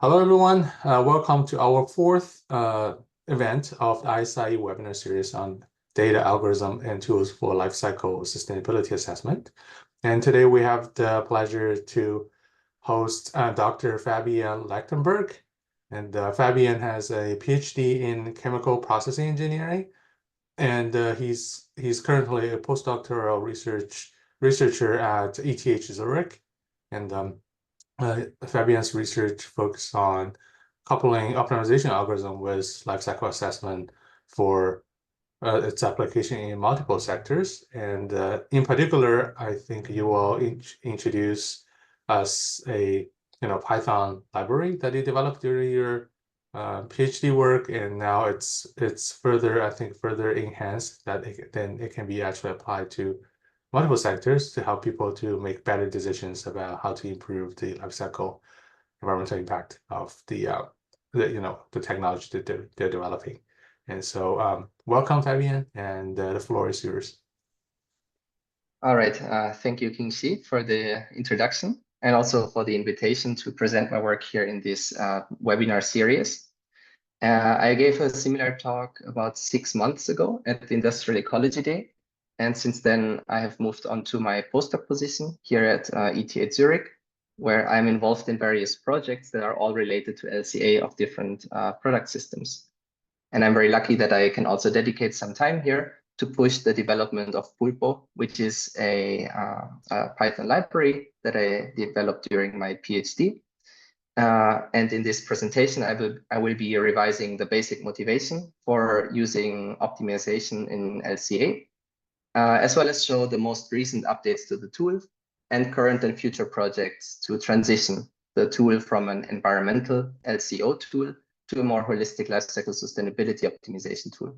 Hello, everyone. Welcome to our fourth event of the ISAE webinar series on data algorithm and tools for lifecycle sustainability assessment. And today we have the pleasure to host Dr. Fabian Lechtenberg. And Fabian has a PhD in chemical processing engineering, and he's currently a postdoctoral researcher at ETH Zurich. And Fabian's research focused on coupling optimization algorithm with lifecycle assessment for its application in multiple sectors. And in particular, I think you will introduce us a Python library that you developed during your PhD work, and now it's further enhanced that then it can be actually applied to multiple sectors to help people to make better decisions about how to improve the life cycle environmental impact of the technology that they're developing. And so welcome, Fabian, and the floor is yours. All right. Thank you, 𝐂𝐿𝐥, for the introduction and also for the invitation to present my work here in this webinar series. I gave a similar talk about 6 months ago at the Industrial Ecology Day. And since then, I have moved on to my postdoc position here at ETH Zurich, where I'm involved in various projects that are all related to LCA of different product systems. And I'm very lucky that I can also dedicate some time here to push the development of Pulpo, which is a Python library that I developed during my PhD. And in this presentation, I will be revising the basic motivation for using optimization in LCA, as well as show the most recent updates to the tool and current and future projects to transition the tool from an environmental LCO tool to a more holistic lifecycle sustainability optimization tool.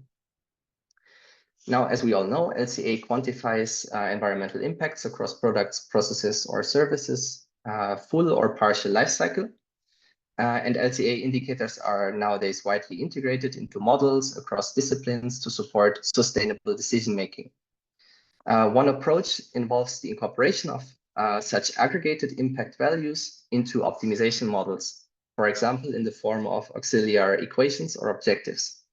Now, as we all know, LCA quantifies environmental impacts across products, processes, or services, full or partial lifecycle. And LCA indicators are nowadays widely integrated into models across disciplines to support sustainable decision-making. One approach involves the incorporation of such aggregated impact values into optimization models, for example, in the form of auxiliary equations or objectives.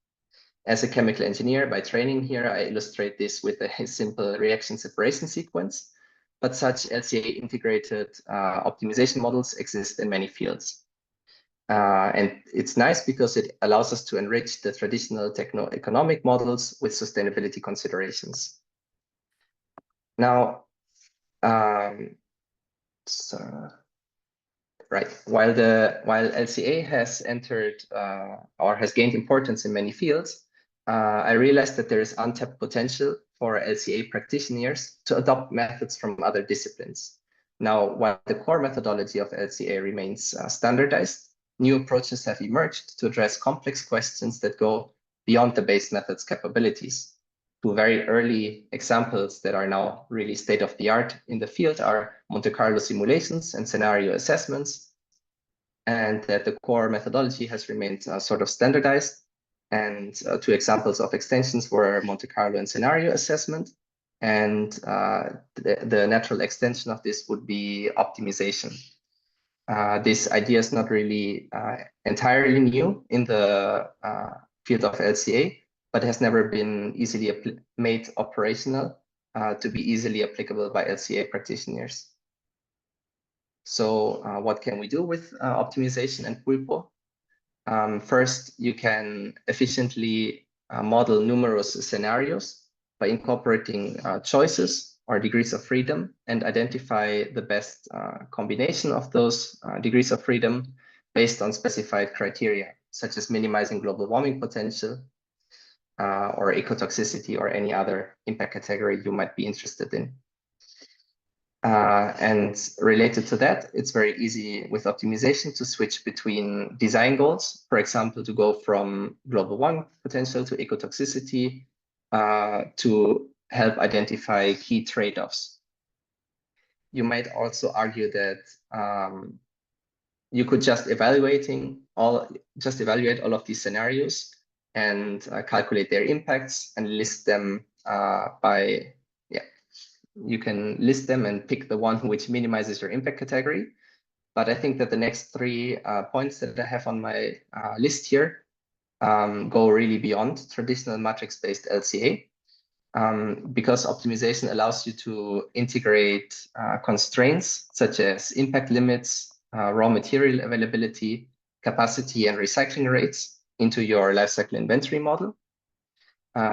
As a chemical engineer by training here, I illustrate this with a simple reaction separation sequence, but such LCA integrated optimization models exist in many fields. And it's nice because it allows us to enrich the traditional techno-economic models with sustainability considerations. Now, while LCA has entered or has gained importance in many fields, I realized that there is untapped potential for LCA practitioners to adopt methods from other disciplines. Now, while the core methodology of LCA remains standardized, new approaches have emerged to address complex questions that go beyond the base method's capabilities. Two very early examples that are now really state-of-the-art in the field are Monte Carlo simulations and scenario assessments, and that the core methodology has remained sort of standardized. And two examples of extensions were Monte Carlo and scenario assessment, and the natural extension of this would be optimization. This idea is not really entirely new in the field of LCA, but has never been easily made operational to be easily applicable by LCA practitioners. So what can we do with optimization and Pulpo? First, you can efficiently model numerous scenarios by incorporating choices or degrees of freedom and identify the best combination of those degrees of freedom based on specified criteria, such as minimizing global warming potential, or ecotoxicity, or any other impact category you might be interested in. And related to that, it's very easy with optimization to switch between design goals, for example, to go from global warming potential to ecotoxicity to help identify key trade-offs. You might also argue that you could just evaluate all of these scenarios and calculate their impacts and list them you can list them and pick the one which minimizes your impact category. But I think that the next three points that I have on my list here go really beyond traditional matrix-based LCA, because optimization allows you to integrate constraints such as impact limits, raw material availability, capacity, and recycling rates into your lifecycle inventory model.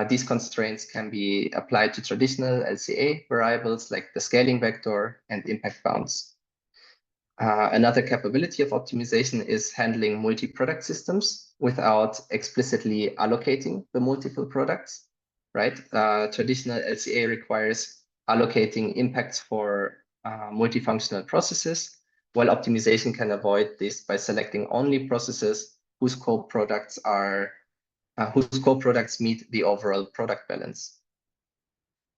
These constraints can be applied to traditional LCA variables like the scaling vector and impact bounds. Another capability of optimization is handling multi-product systems without explicitly allocating the multiple products, right? Traditional LCA requires allocating impacts for multifunctional processes, while optimization can avoid this by selecting only processes whose co-products meet the overall product balance.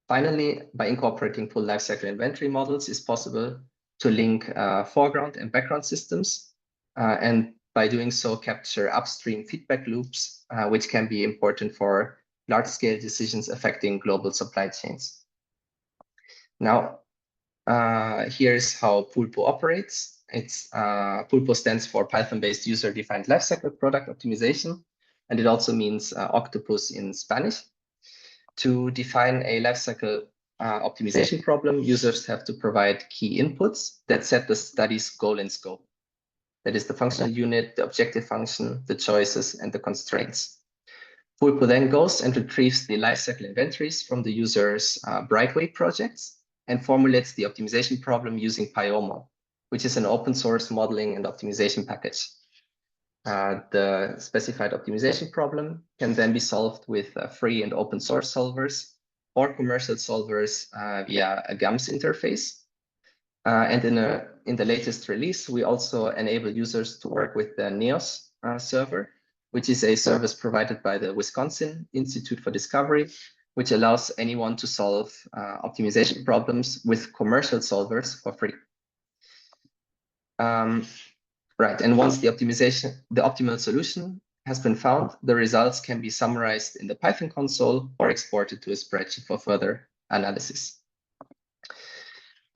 Finally, by incorporating full lifecycle inventory models, it's possible to link foreground and background systems, and by doing so, capture upstream feedback loops, which can be important for large-scale decisions affecting global supply chains. Now, here's how Pulpo operates. Pulpo stands for Python-based user-defined lifecycle product optimization, and it also means octopus in Spanish. To define a lifecycle optimization problem, users have to provide key inputs that set the study's goal and scope. That is the functional unit, the objective function, the choices, and the constraints. Pulpo then goes and retrieves the lifecycle inventories from the user's Brightway projects and formulates the optimization problem using Pyomo, which is an open source modeling and optimization package. The specified optimization problem can then be solved with free and open source solvers or commercial solvers via a GAMS interface. And in the latest release, we also enable users to work with the NEOS server, which is a service provided by the Wisconsin Institute for Discovery, which allows anyone to solve optimization problems with commercial solvers for free. Right, and once the optimal solution has been found, the results can be summarized in the Python console or exported to a spreadsheet for further analysis.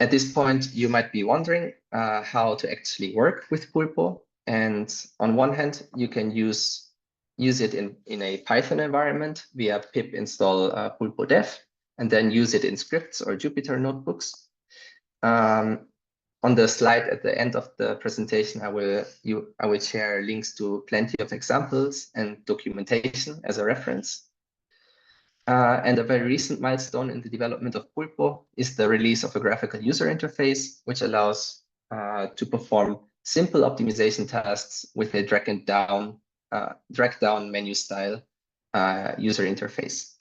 At this point, you might be wondering how to actually work with Pulpo. And on one hand, you can use it in a Python environment via pip install Pulpo dev, and then use it in scripts or Jupyter notebooks. On the slide at the end of the presentation, I will share links to plenty of examples and documentation as a reference. And a very recent milestone in the development of Pulpo is the release of a graphical user interface, which allows to perform simple optimization tasks with a drag down menu style user interface.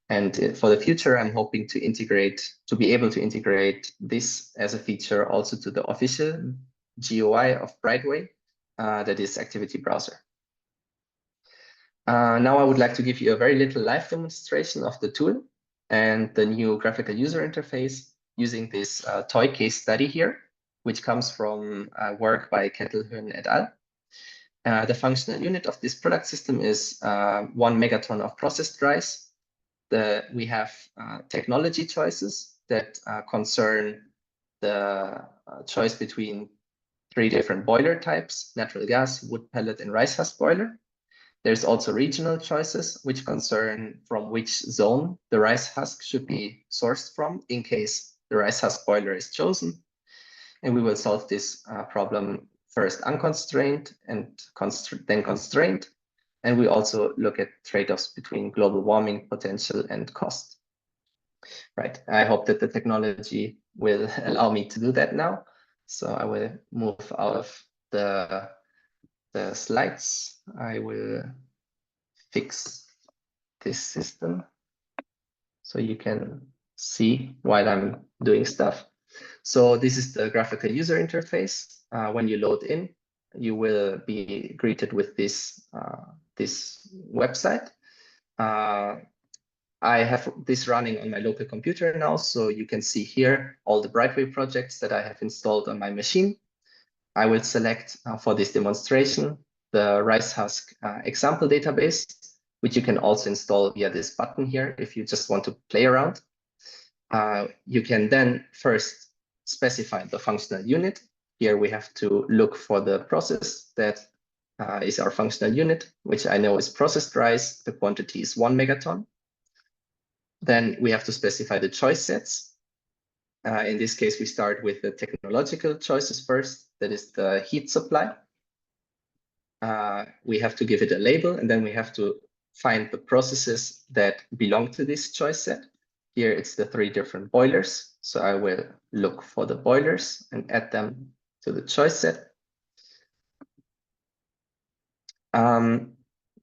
And for the future, I'm hoping to be able to integrate this as a feature also to the official GUI of Brightway, that is Activity Browser. Now I would like to give you a very little live demonstration of the tool and the new graphical user interface using this toy case study here, which comes from work by 𝐂𝐿𝐻 et al. The functional unit of this product system is 1 megaton of processed rice. We have technology choices that concern the choice between 3 different boiler types: natural gas, wood pellet, and rice husk boiler. There's also regional choices, which concern from which zone the rice husk should be sourced from in case the rice husk boiler is chosen. And we will solve this problem first unconstrained and then constrained. And we also look at trade-offs between global warming potential and cost. Right, I hope that the technology will allow me to do that now. So I will move out of the slides. I will fix this system so you can see while I'm doing stuff. So this is the graphical user interface. When you load in, you will be greeted with this website. I have this running on my local computer now, so you can see here all the Brightway projects that I have installed on my machine. I will select for this demonstration the rice husk example database, which you can also install via this button here if you just want to play around. You can then first specify the functional unit. here we have to look for the process that is our functional unit, which I know is processed rice. The quantity is 1 megaton. Then we have to specify the choice sets. In this case, we start with the technological choices first. That is the heat supply. We have to give it a label, and then we have to find the processes that belong to this choice set. Here it's the 3 different boilers. So I will look for the boilers and add them to the choice set.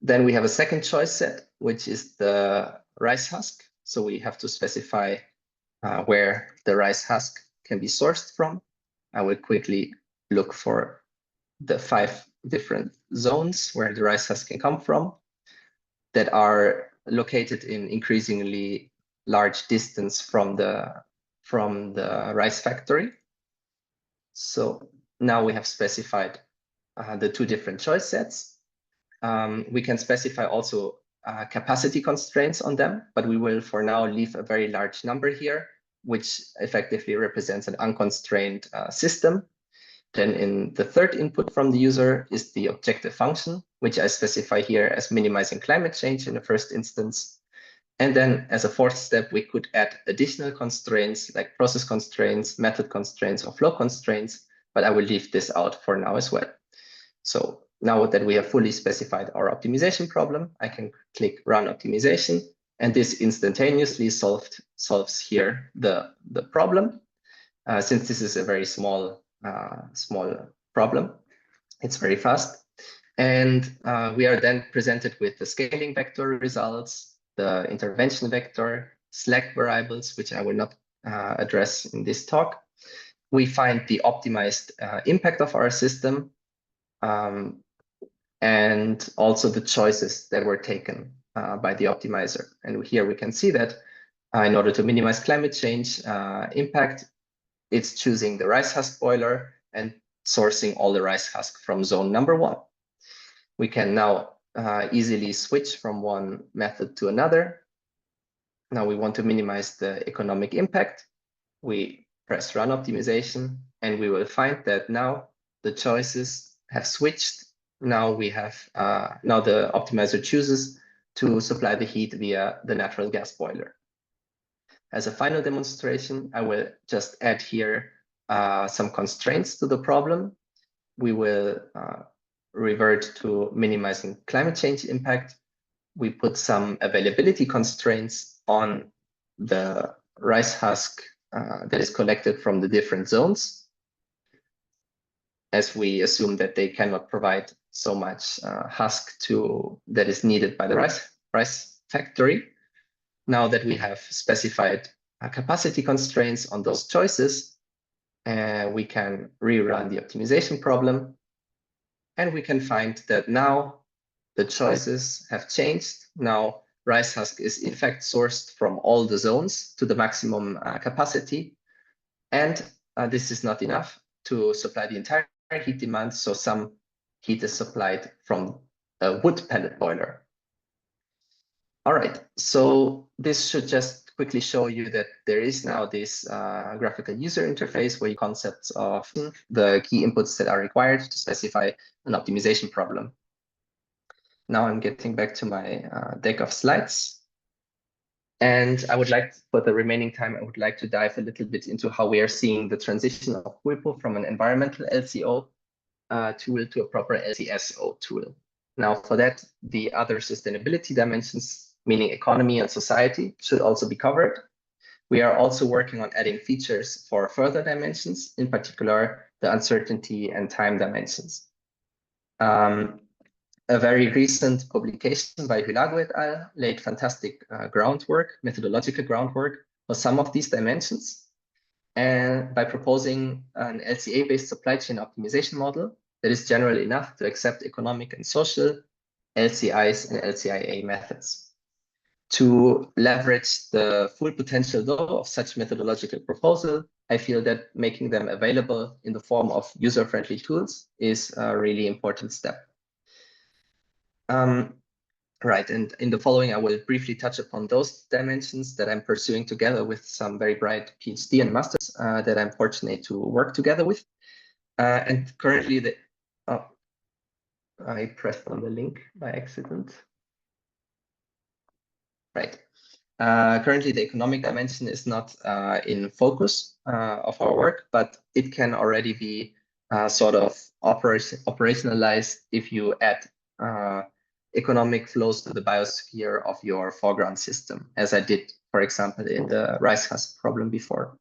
Then we have a second choice set, which is the rice husk. So we have to specify where the rice husk can be sourced from. I will quickly look for the 5 different zones where the rice husk can come from that are located in increasingly large distance from the rice factory. So now we have specified the 2 different choice sets. We can specify also capacity constraints on them, but we will for now leave a very large number here, which effectively represents an unconstrained system. Then in the third input from the user is the objective function, which I specify here as minimizing climate change in the first instance. And then as a fourth step, we could add additional constraints like process constraints, method constraints, or flow constraints, but I will leave this out for now as well. So now that we have fully specified our optimization problem, I can click Run Optimization, and this instantaneously solves here the problem. Since this is a very small problem, it's very fast. And we are then presented with the scaling vector results, the intervention vector, slack variables, which I will not address in this talk. We find the optimized impact of our system, and also the choices that were taken by the optimizer. And here we can see that in order to minimize climate change impact, it's choosing the rice husk boiler and sourcing all the rice husk from zone number 1. We can now easily switch from one method to another. Now we want to minimize the economic impact. We press Run Optimization, and we will find that now the choices have switched. Now we have now the optimizer chooses to supply the heat via the natural gas boiler. As a final demonstration, I will just add here some constraints to the problem. We will revert to minimizing climate change impact. We put some availability constraints on the rice husk that is collected from the different zones, as we assume that they cannot provide so much husk that is needed by the rice factory. Now that we have specified capacity constraints on those choices, we can rerun the optimization problem, and we can find that now the choices have changed. Now rice husk is in fact sourced from all the zones to the maximum capacity, and this is not enough to supply the entire heat demand, so some heat is supplied from a wood pellet boiler. All right, so this should just quickly show you that there is now this graphical user interface where you concepts of the key inputs that are required to specify an optimization problem. Now I'm getting back to my deck of slides. And I would like, for the remaining time, I would like to dive a little bit into how we are seeing the transition of Pulpo from an environmental LCO tool to a proper LCSO tool. Now for that, the other sustainability dimensions, meaning economy and society, should also be covered. We are also working on adding features for further dimensions, in particular, the uncertainty and time dimensions. A very recent publication by 𝐋𝐢𝐿 et al. Laid fantastic methodological groundwork for some of these dimensions, and by proposing an LCA-based supply chain optimization model that is general enough to accept economic and social LCIs and LCIA methods. To leverage the full potential, though, of such methodological proposal, I feel that making them available in the form of user-friendly tools is a really important step. Right, and in the following, I will briefly touch upon those dimensions that I'm pursuing together with some very bright PhD and masters that I'm fortunate to work together with. And currently I pressed on the link by accident. Right. Currently, the economic dimension is not in focus of our work, but it can already be sort of operationalized if you add economic flows to the biosphere of your foreground system, as I did, for example, in the rice husk problem before.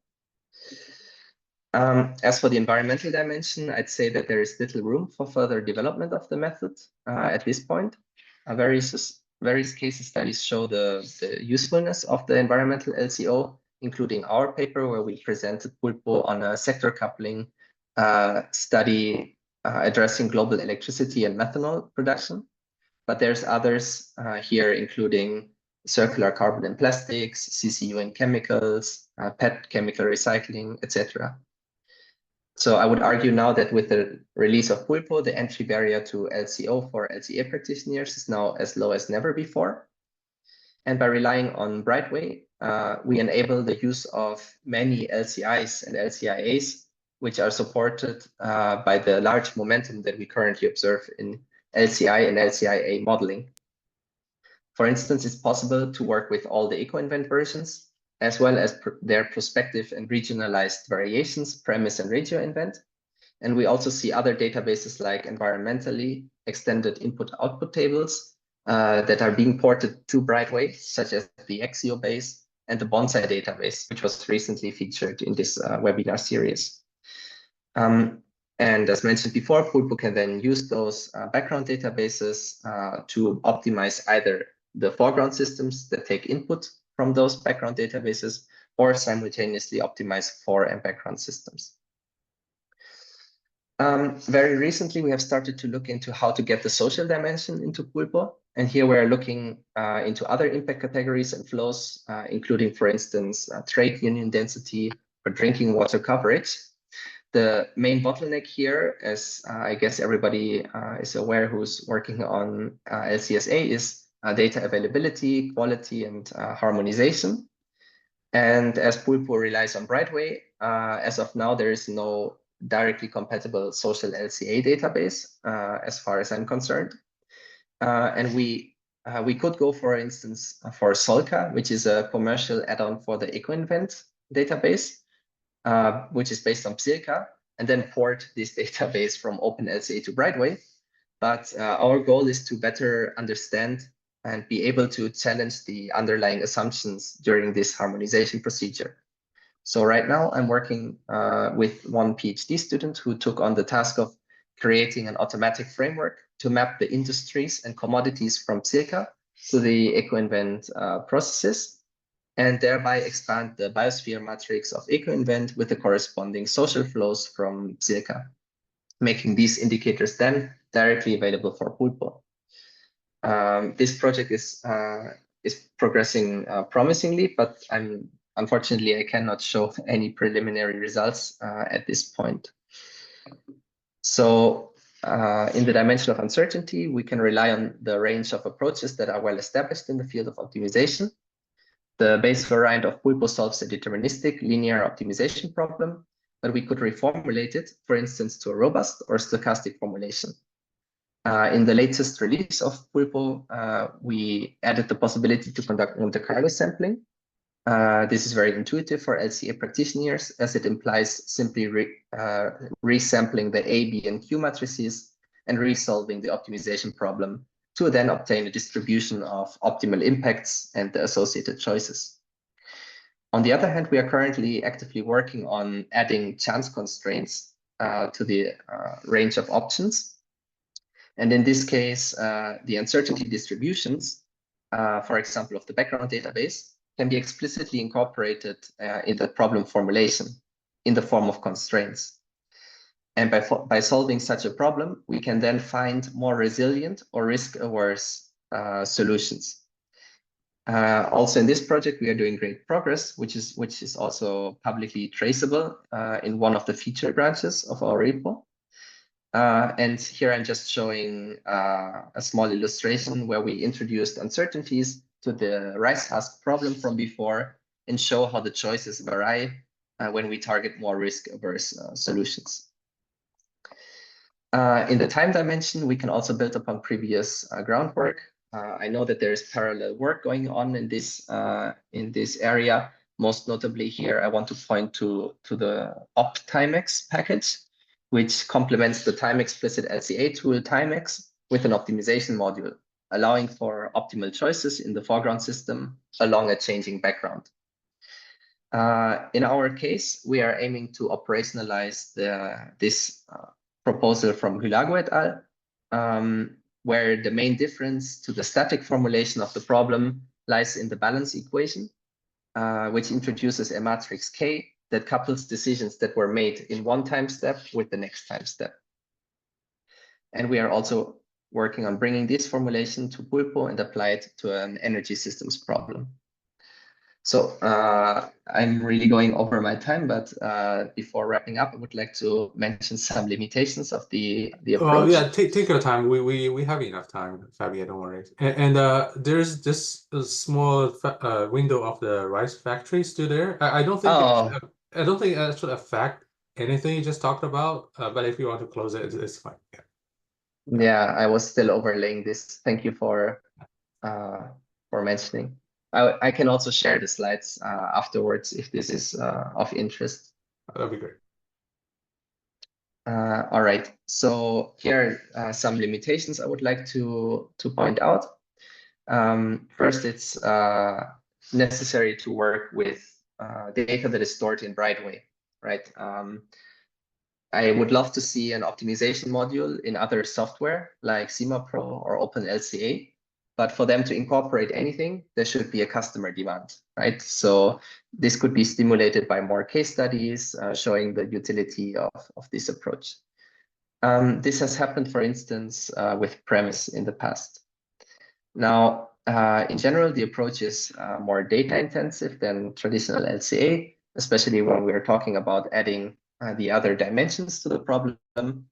As for the environmental dimension, I'd say that there is little room for further development of the method at this point. Various case studies show the usefulness of the environmental LCO, including our paper where we presented Pulpo on a sector coupling study addressing global electricity and methanol production. But there's others here, including circular carbon in plastics, CCU in chemicals, PET chemical recycling, etc. So I would argue now that with the release of Pulpo, the entry barrier to LCO for LCA practitioners is now as low as never before. And by relying on Brightway, we enable the use of many LCIs and LCIAs, which are supported by the large momentum that we currently observe in LCI and LCIA modeling. For instance, it's possible to work with all the 𝐂𝐿CO versions, as well as their prospective and regionalized variations, premise and ratio invent. And we also see other databases like environmentally extended input-output tables that are being ported to Brightway, such as the 𝐋𝐢𝐿CO base and the Bonsai database, which was recently featured in this webinar series. And as mentioned before, Pulpo can then use those background databases to optimize either the foreground systems that take input from those background databases, or simultaneously optimize fore and background systems. Very recently, we have started to look into how to get the social dimension into Pulpo. And here we're looking into other impact categories and flows, including, for instance, trade union density or drinking water coverage. The main bottleneck here, as I guess everybody is aware who's working on LCSA, is data availability, quality, and harmonization. And as Pulpo relies on Brightway, as of now, there is no directly compatible social LCA database, as far as I'm concerned. And we could go, for instance, for Solca, which is a commercial add-on for the 𝐂𝐿CO database, which is based on 𝐶ILCA, and then port this database from OpenLCA to Brightway. But our goal is to better understand and be able to challenge the underlying assumptions during this harmonization procedure. So right now I'm working with one PhD student who took on the task of creating an automatic framework to map the industries and commodities from 𝐶ILCA to the 𝐂𝐿CO processes, and thereby expand the biosphere matrix of 𝐂𝐿CO with the corresponding social flows from 𝐶ILCA, making these indicators then directly available for Pulpo. This project is progressing promisingly, but unfortunately, I cannot show any preliminary results at this point. So in the dimension of uncertainty, we can rely on the range of approaches that are well established in the field of optimization. The base variant of Pulpo solves a deterministic linear optimization problem, but we could reformulate it, for instance, to a robust or stochastic formulation. In the latest release of Pulpo, we added the possibility to conduct Monte Carlo sampling. This is very intuitive for LCA practitioners, as it implies simply resampling the A, B, and Q matrices and resolving the optimization problem to then obtain a distribution of optimal impacts and the associated choices. On the other hand, we are currently actively working on adding chance constraints to the range of options. And in this case, the uncertainty distributions, for example, of the background database, can be explicitly incorporated in the problem formulation in the form of constraints. And by solving such a problem, we can then find more resilient or risk-averse solutions. Also in this project, we are doing great progress, which is also publicly traceable in one of the feature branches of our repo. And here I'm just showing a small illustration where we introduced uncertainties to the rice husk problem from before and show how the choices vary when we target more risk-averse solutions. In the time dimension, we can also build upon previous groundwork. I know that there is parallel work going on in this area. Most notably here, I want to point to the opt_timex package, which complements the time-explicit LCA tool timex with an optimization module, allowing for optimal choices in the foreground system along a changing background. In our case, we are aiming to operationalize this proposal from 𝐋𝐢𝐿 et al., where the main difference to the static formulation of the problem lies in the balance equation, which introduces a matrix K that couples decisions that were made in one time step with the next time step. And we are also working on bringing this formulation to Pulpo and apply it to an energy systems problem. So I'm really going over my time, but before wrapping up, I would like to mention some limitations of the approach. Yeah, take your time. We have enough time, Fabian, don't worry. And there's this small window of the rice factory still there. I don't think it should affect anything you just talked about. But if you want to close it, it's fine. Yeah. Yeah, I was still overlaying this. Thank you for mentioning. I can also share the slides afterwards if this is of interest. That'd be great. All right, so here are some limitations I would like to point out. First, it's necessary to work with data that is stored in Brightway, right? I would love to see an optimization module in other software like CIMA-Pro or OpenLCA, but for them to incorporate anything, there should be a customer demand, right? So this could be stimulated by more case studies showing the utility of this approach. This has happened, for instance, with Premise in the past. Now, in general, the approach is more data intensive than traditional LCA, especially when we're talking about adding the other dimensions to the problem. And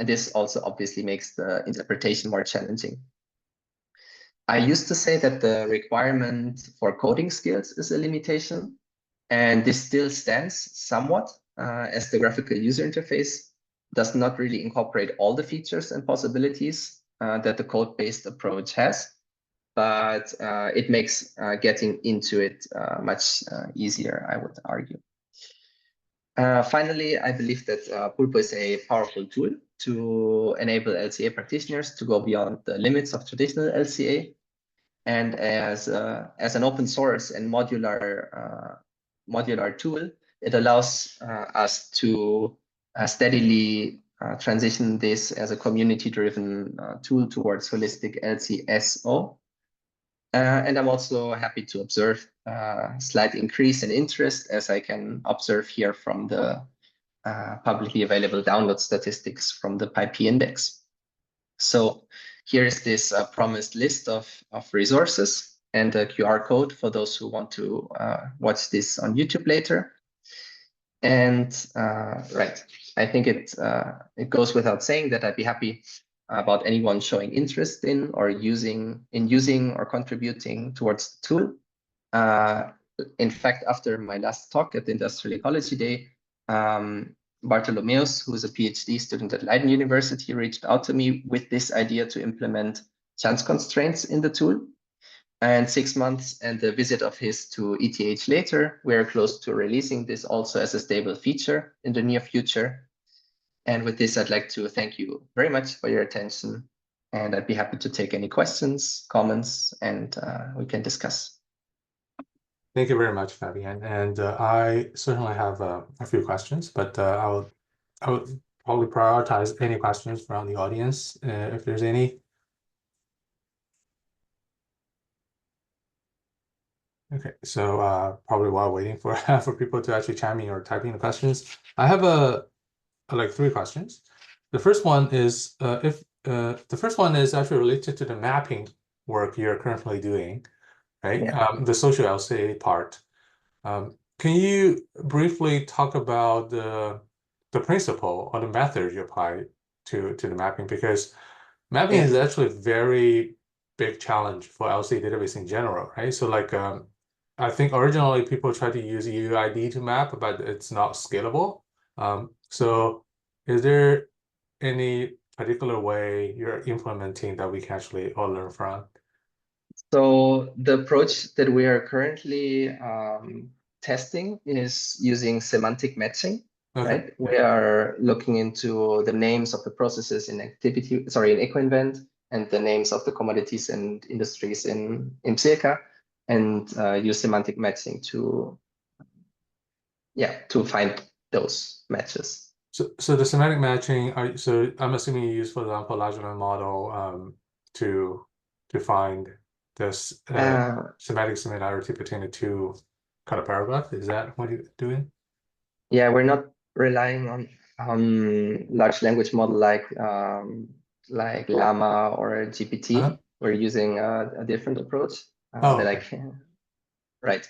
this also obviously makes the interpretation more challenging. I used to say that the requirement for coding skills is a limitation, and this still stands somewhat as the graphical user interface does not really incorporate all the features and possibilities that the code-based approach has, but it makes getting into it much easier, I would argue. Finally, I believe that Pulpo is a powerful tool to enable LCA practitioners to go beyond the limits of traditional LCA. And as an open source and modular tool, it allows us to steadily transition this as a community-driven tool towards holistic LCSO. And I'm also happy to observe a slight increase in interest, as I can observe here from the publicly available download statistics from the PyP index. So here is this promised list of resources and a QR code for those who want to watch this on YouTube later. And right, I think it goes without saying that I'd be happy about anyone showing interest in or using or contributing towards the tool. In fact, after my last talk at the Industrial Ecology Day, Bartholomeus, who is a PhD student at Leiden University, reached out to me with this idea to implement chance constraints in the tool. And 6 months and the visit of his to ETH later, we're close to releasing this also as a stable feature in the near future. And with this, I'd like to thank you very much for your attention. And I'd be happy to take any questions, comments, and we can discuss. Thank you very much, Fabian. And I certainly have a few questions, but I would probably prioritize any questions from the audience, if there's any. Okay, so probably while waiting for for people to actually chime in or typing the questions, I have like 3 questions. The first one is the first one is actually related to the mapping work you're currently doing, right? Yeah. The social LCA part. Can you briefly talk about the principle or the method you apply to the mapping? Because mapping is actually a very big challenge for LCA database in general, right? So like I think originally people tried to use UUID to map, but it's not scalable. So is there any particular way you're implementing that we can actually all learn from? So the approach that we are currently testing is using semantic matching, right? We are looking into the names of the processes in 𝐶𝐿 and the names of the commodities and industries in 𝐶𝐿, and use semantic matching to find those matches. So the semantic matching, so I'm assuming you use, for example, large language model to find this semantic similarity between the two kind of paragraphs. Is that what you're doing? Yeah, we're not relying on large language model like Llama or GPT. We're using a different approach that I can. Right.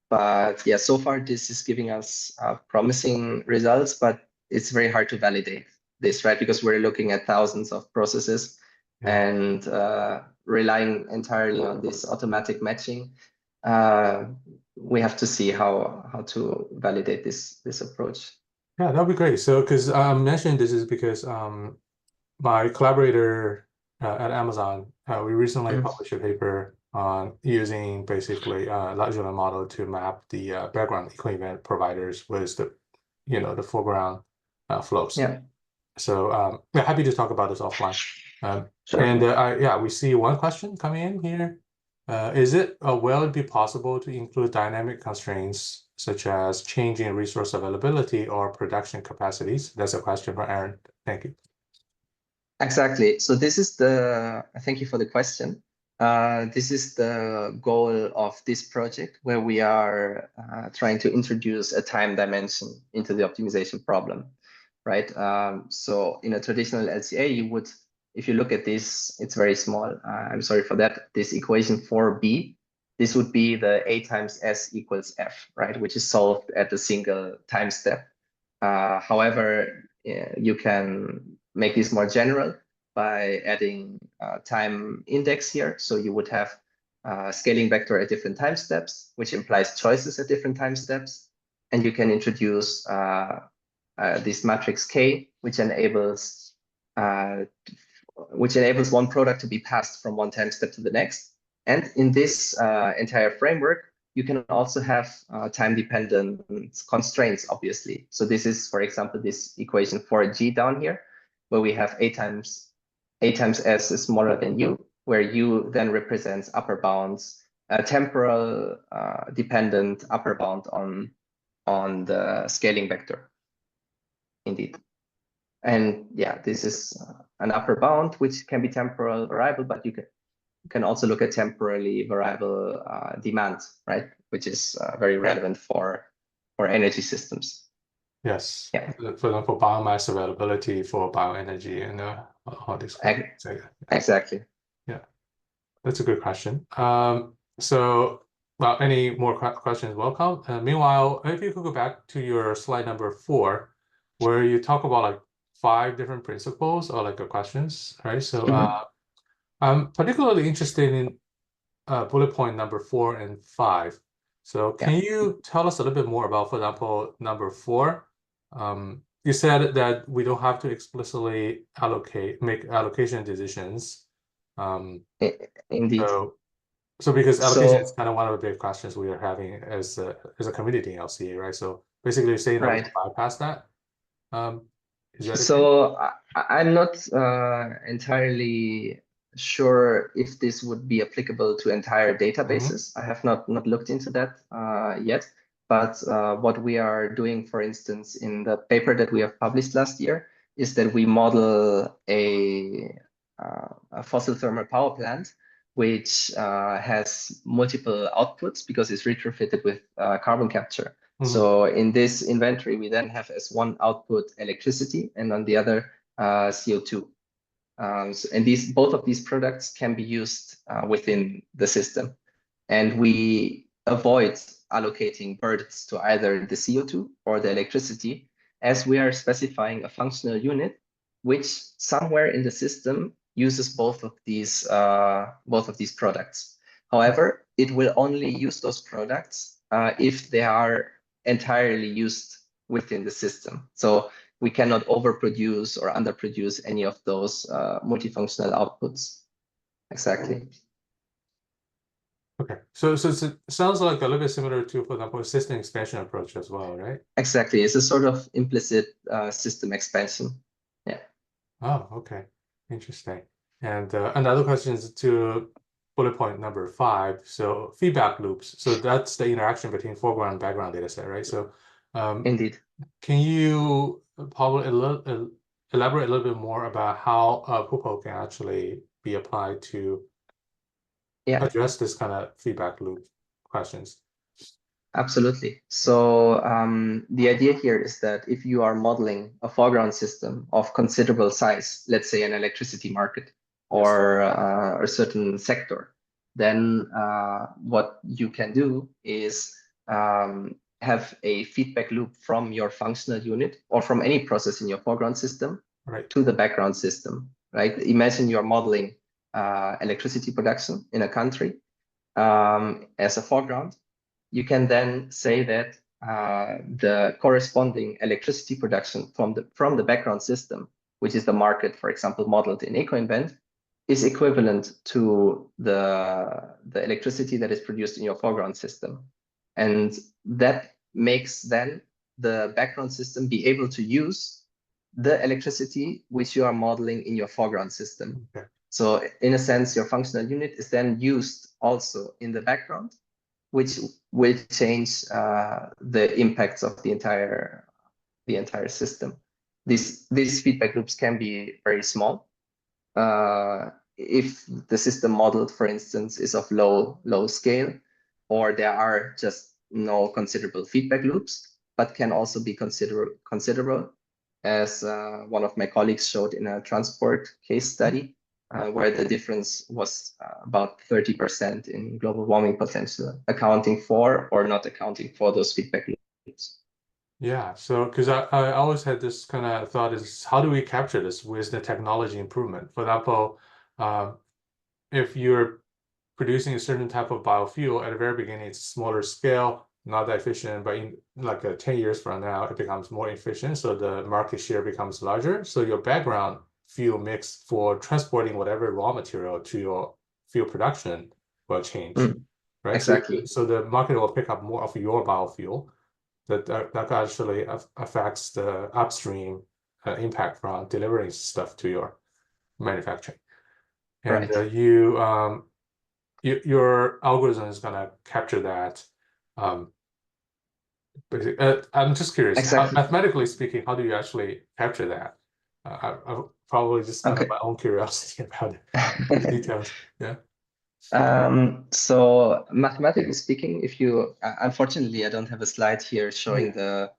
But yeah, so far this is giving us promising results, but it's very hard to validate this, right? Because we're looking at thousands of processes and relying entirely on this automatic matching. We have to see how to validate this approach. Yeah, that'd be great. So, because I'm mentioning this is because my collaborator at Amazon, we recently published a paper on using basically large language model to map the background event providers with the foreground flows. Yeah. So we're happy to talk about this offline. Sure. And we see one question coming in here. Will it be possible to include dynamic constraints such as changing resource availability or production capacities? That's a question for Aaron. Thank you. Exactly. So this is thank you for the question. This is the goal of this project, where we are trying to introduce a time dimension into the optimization problem, right? So in a traditional LCA, you would, if you look at this, it's very small. I'm sorry for that. This equation 4b, this would be the A times S equals F, right? Which is solved at a single time step. However, you can make this more general by adding time index here. So you would have scaling vector at different time steps, which implies choices at different time steps. And you can introduce this matrix K, which enables one product to be passed from one time step to the next. And in this entire framework, you can also have time-dependent constraints, obviously. So this is, for example, this equation 4g down here, where we have A times S is smaller than U, where U then represents upper bounds, a temporal dependent upper bound on the scaling vector. Indeed. And yeah, this is an upper bound, which can be temporal variable, but you can also look at temporally variable demand, right? Which is very relevant for energy systems. Yes. Yeah. For example, biomass availability for bioenergy and all these things. Exactly. Yeah, that's a good question. So, well, any more questions? Welcome. Meanwhile, if you could go back to your slide number 4, where you talk about like 5 different principles or like questions, right? So I'm particularly interested in bullet point number 4 and 5. So can you tell us a little bit more about, for example, number 4? You said that we don't have to explicitly make allocation decisions. Indeed. So because allocation is kind of one of the big questions we are having as a community in LCA, right? So basically, you're saying that we can bypass that. Is that so I'm not entirely sure if this would be applicable to entire databases. I have not looked into that yet. But what we are doing, for instance, in the paper that we have published last year, is that we model a fossil thermal power plant, which has multiple outputs because it's retrofitted with carbon capture. So in this inventory, we then have as one output electricity and on the other CO2. And both of these products can be used within the system. And we avoid allocating burdens to either the CO2 or the electricity, as we are specifying a functional unit, which somewhere in the system uses both of these products. However, it will only use those products if they are entirely used within the system. So we cannot overproduce or underproduce any of those multifunctional outputs. Exactly. Okay, so it sounds like a little bit similar to, for example, system expansion approach as well, right? Exactly, it's a sort of implicit system expansion. Yeah. Oh, okay, interesting. And another question is to bullet point number 5. So feedback loops. So that's the interaction between foreground and background data set, right? So Indeed. can you probably elaborate a little bit more about how Pulpo can actually be applied to address this kind of feedback loop questions? Absolutely. So the idea here is that if you are modeling a foreground system of considerable size, let's say an electricity market or a certain sector, then what you can do is have a feedback loop from your functional unit or from any process in your foreground system to the background system, right? Imagine you're modeling electricity production in a country as a foreground. You can then say that the corresponding electricity production from the background system, which is the market, for example, modeled in 𝐂𝐿CO, is equivalent to the electricity that is produced in your foreground system. And that makes then the background system be able to use the electricity which you are modeling in your foreground system. Okay. So in a sense, your functional unit is then used also in the background, which will change the impacts of the entire system. These feedback loops can be very small. If the system modeled, for instance, is of low scale, or there are just no considerable feedback loops, but can also be considerable, as one of my colleagues showed in a transport case study, where the difference was about 30% in global warming potential, accounting for or not accounting for those feedback loops. Yeah, so because I always had this kind of thought is, how do we capture this with the technology improvement? For example, if you're producing a certain type of biofuel at the very beginning, it's smaller scale, not that efficient, but in like 10 years from now, it becomes more efficient, so the market share becomes larger. So your background fuel mix for transporting whatever raw material to your fuel production will change, right? Exactly. So the market will pick up more of your biofuel. That actually affects the upstream impact from delivering stuff to your manufacturing. And your algorithm is going to capture that. I'm just curious, mathematically speaking, how do you actually capture that? I probably just kind of my own curiosity about the details. Yeah. So mathematically speaking, if you unfortunately I don't have a slide here showing the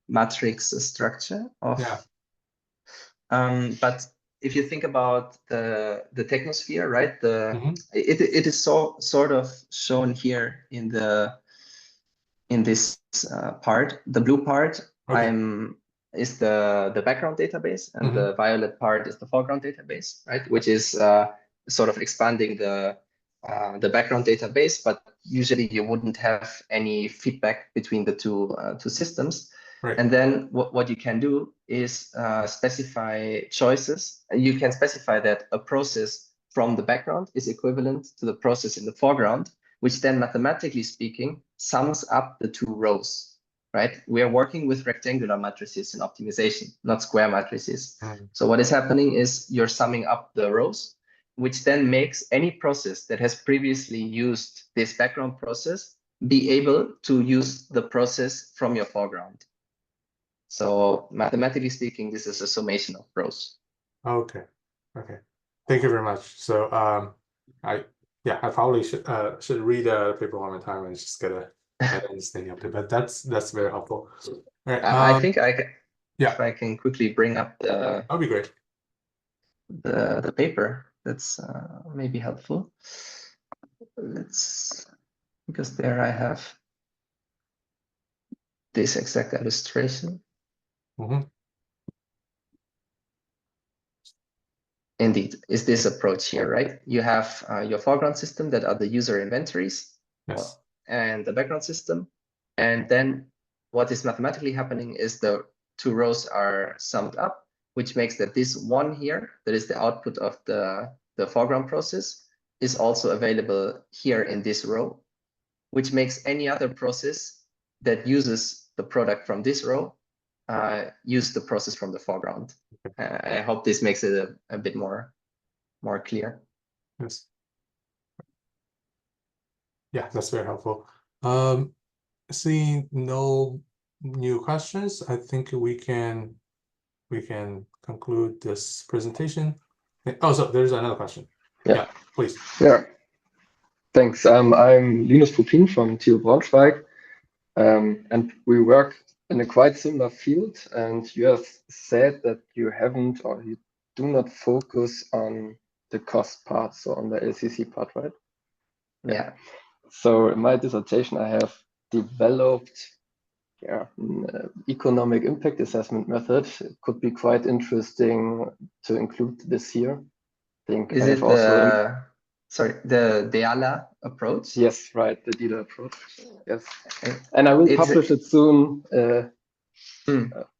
matrix structure of but if you think about the technosphere, right? It is sort of shown here in this part. The blue part is the background database, and the violet part is the foreground database, right? Which is sort of expanding the background database, but usually you wouldn't have any feedback between the two systems. Right. And then what you can do is specify choices. You can specify that a process from the background is equivalent to the process in the foreground, which then mathematically speaking sums up the two rows, right? We are working with rectangular matrices in optimization, not square matrices. So what is happening is you're summing up the rows, which then makes any process that has previously used this background process be able to use the process from your foreground. So mathematically speaking, this is a summation of rows. Okay. Thank you very much. So I probably should read the paper one more time and just get a better understanding of it. But that's very helpful. All right. I think I can. Yeah. If I can quickly bring up the. That'd be great. The paper, that's maybe helpful. Because there I have this exact illustration. Indeed, is this approach here, right? You have your foreground system that are the user inventories, and the background system, and then what is mathematically happening is the two rows are summed up, which makes that this one here, that is the output of the foreground process, is also available here in this row, which makes any other process that uses the product from this row use the process from the foreground. I hope this makes it a bit more clear. Yes. Yeah, that's very helpful. Seeing no new questions, I think we can conclude this presentation. Oh, so there's another question. Yeah, please. Yeah. Thanks. I'm Linus Pupin from TU Braunschweig, and we work in a quite similar field. And you have said that you haven't, or you do not focus on the cost part, so on the LCC part, right? Yeah. So in my dissertation, I have developed an economic impact assessment method. It could be quite interesting to include this here. I think Is it the DEALA approach? Yes, right, the DEALA approach. Yes, and I will publish it soon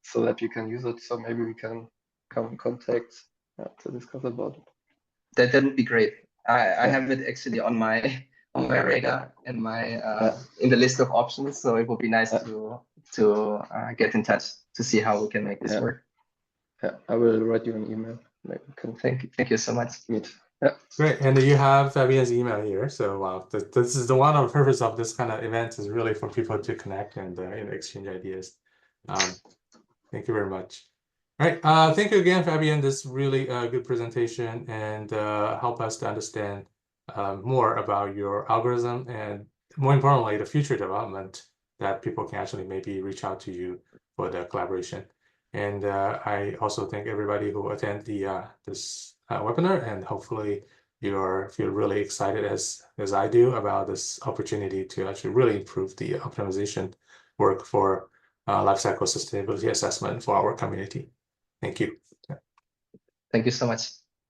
so that you can use it. So maybe we can come in contact to discuss about it. That would be great. I have it actually on my radar and my in the list of options. So it would be nice to get in touch to see how we can make this work. Yeah, I will write you an email. Maybe we can thank you so much. Meet. Great, and you have Fabian's email here. So wow, this is the one of the purpose of this kind of event is really for people to connect and exchange ideas. Thank you very much. All right, thank you again, Fabian. This is really a good presentation and help us to understand more about your algorithm and more importantly, the future development that people can actually maybe reach out to you for the collaboration. And I also thank everybody who attend the this webinar, and hopefully you feel really excited as I do about this opportunity to actually really improve the optimization work for lifecycle sustainability assessment for our community. Thank you. Thank you so much.